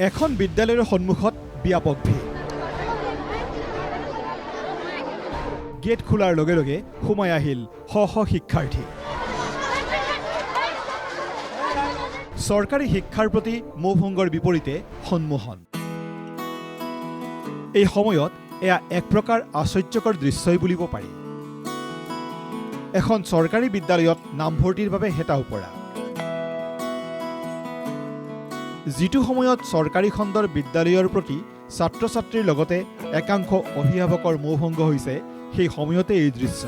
এখন বিদ্যালয়ৰ সন্মুখত ব্যাপক ভিৰ। গেট খোলাৰ লগে লগে সোমাই আহিল শ শ শিক্ষাৰ্থী। চৰকাৰী শিক্ষাৰ প্ৰতি মোহভংগৰ বিপৰীতে সন্মোহন। এই সময়ত এয়া এক প্ৰকাৰ আশ্চৰ্যকৰ দৃশ্যই বুলিব পাৰি। এখন চৰকাৰী বিদ্যালয়ত নামভৰ্তিৰ বাবে হেতা ওপৰা। যিটো সময়ত চৰকাৰী খণ্ডৰ বিদ্যালয়ৰ প্ৰতি ছাত্ৰ ছাত্ৰীৰ লগতে একাংশ অভিভাৱকৰ মোহভংগ হৈছে, সেই সময়তে এই দৃশ্য।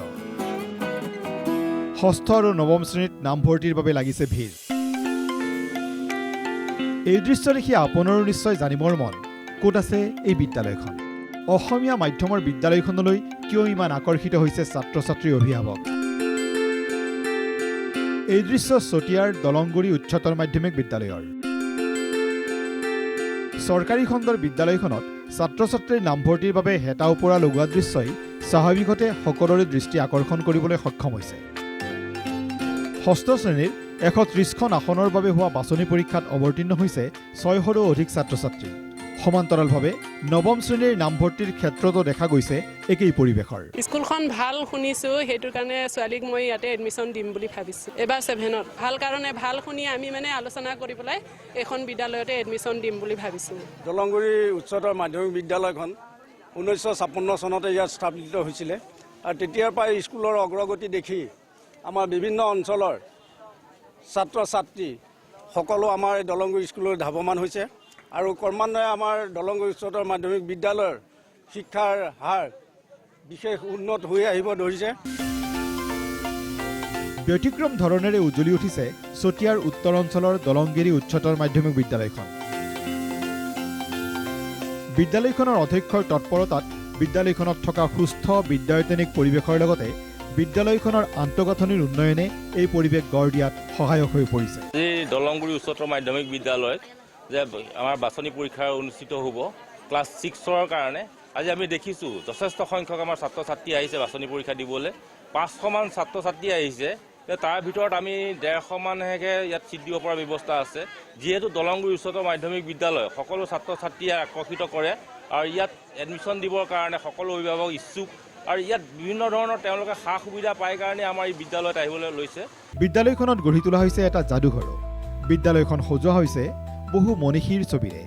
ষষ্ঠ আৰু নৱম শ্ৰেণীত নামভৰ্তিৰ বাবে লাগিছে ভিৰ। এই দৃশ্য দেখি আপোনাৰো নিশ্চয় জানিবৰ মন, ক'ত আছে এই বিদ্যালয়খন? অসমীয়া মাধ্যমৰ বিদ্যালয়খনলৈ কিয় ইমান আকৰ্ষিত হৈছে ছাত্ৰ ছাত্ৰীৰ অভিভাৱক? এই দৃশ্য চতিয়াৰ দলংগুৰি উচ্চতৰ মাধ্যমিক বিদ্যালয়ৰ। চৰকাৰী খণ্ডৰ বিদ্যালয়খনত ছাত্ৰ ছাত্ৰীৰ নামভৰ্তিৰ বাবে হেতা ওপৰা লগোৱা দৃশ্যই স্বাভাৱিকতে সকলোৰে দৃষ্টি আকৰ্ষণ কৰিবলৈ সক্ষম হৈছে। ষষ্ঠ শ্ৰেণীৰ 130খন আসনৰ বাবে হোৱা বাছনি পৰীক্ষাত অৱতীৰ্ণ হৈছে 600ৰো অধিক ছাত্ৰ ছাত্ৰী। সমান্তৰালভাৱে নৱম শ্ৰেণীৰ নামভৰ্তিৰ ক্ষেত্ৰতো দেখা গৈছে একেই পৰিৱেশৰ। স্কুলখন ভাল শুনিছোঁ, সেইটো কাৰণে ছোৱালীক মই ইয়াতে এডমিশ্যন দিম বুলি ভাবিছোঁ। এবাৰ 7ত ভাল কাৰণে ভাল শুনি আমি আলোচনা কৰি পেলাই এইখন বিদ্যালয়তে এডমিশ্যন দিম বুলি ভাবিছোঁ। দলংগুৰি উচ্চতৰ মাধ্যমিক বিদ্যালয়খন 1956 চনতে ইয়াত স্থাপিত হৈছিলে আৰু তেতিয়াৰ পৰাই স্কুলৰ অগ্ৰগতি দেখি আমাৰ বিভিন্ন অঞ্চলৰ ছাত্ৰ ছাত্ৰী সকলো আমাৰ দলংগুৰি স্কুললৈ ধাৱমান হৈছে আৰু ক্ৰমান্বয়ে আমাৰ দলংগুৰি উচ্চতৰ মাধ্যমিক বিদ্যালয়ৰ শিক্ষাৰ হাৰ বিশেষ উন্নত হৈ আহিব ধৰিছে। ব্যতিক্ৰম ধৰণেৰে উজ্বলি উঠিছে চতিয়াৰ উত্তৰ অঞ্চলৰ দলংগিৰি উচ্চতৰ মাধ্যমিক বিদ্যালয়খন। বিদ্যালয়খনৰ অধ্যক্ষৰ তৎপৰতাত বিদ্যালয়খনত থকা সুস্থ বিদ্যায়তনিক পৰিৱেশৰ লগতে বিদ্যালয়খনৰ আন্তঃগাঁথনিৰ উন্নয়নে এই পৰিৱেশ গঢ় দিয়াত সহায়ক হৈ পৰিছে। এই দলংগুৰি উচ্চতৰ মাধ্যমিক বিদ্যালয়ত যে আমাৰ বাছনি পৰীক্ষা অনুষ্ঠিত হ'ব ক্লাছ 6ৰ কাৰণে, আজি আমি দেখিছোঁ যথেষ্ট সংখ্যক আমাৰ ছাত্ৰ ছাত্ৰী আহিছে বাছনি পৰীক্ষা দিবলৈ। 500মান ছাত্ৰ ছাত্ৰী আহিছে, তাৰ ভিতৰত আমি 150 মানহে ইয়াত ছিট দিব পৰা ব্যৱস্থা আছে। যিহেতু দলংগুৰি উচ্চতৰ মাধ্যমিক বিদ্যালয় সকলো ছাত্ৰ ছাত্ৰীয়ে আকৰ্ষিত কৰে আৰু ইয়াত এডমিশ্যন দিবৰ কাৰণে সকলো অভিভাৱক ইচ্ছুক আৰু ইয়াত বিভিন্ন ধৰণৰ তেওঁলোকে সা সুবিধা পায় কাৰণে আমাৰ এই বিদ্যালয়ত আহিবলৈ লৈছে। বিদ্যালয়খনত গঢ়ি তোলা হৈছে এটা যাদুঘৰো। বিদ্যালয়খন সজোৱা হৈছে বহু মনীষীৰ ছবিৰে।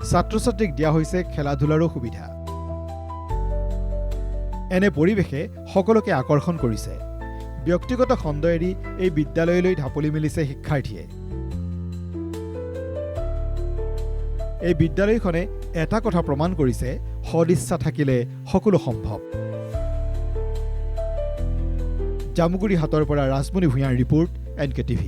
ছাত্ৰ ছাত্ৰীক দিয়া হৈছে খেলা ধূলাৰো সুবিধা। এনে পৰিৱেশে সকলোকে আকৰ্ষণ কৰিছে। ব্যক্তিগত খণ্ড এৰি এই বিদ্যালয়লৈ ঢাপলি মেলিছে শিক্ষাৰ্থীয়ে। এই বিদ্যালয়খনে এটা কথা প্ৰমাণ কৰিছে, সদিচ্ছা থাকিলে সকলো সম্ভৱ। জামুগুৰি হাটৰ পৰা ৰাজমণি ভূঞাৰ ৰিপৰ্ট, NK TV।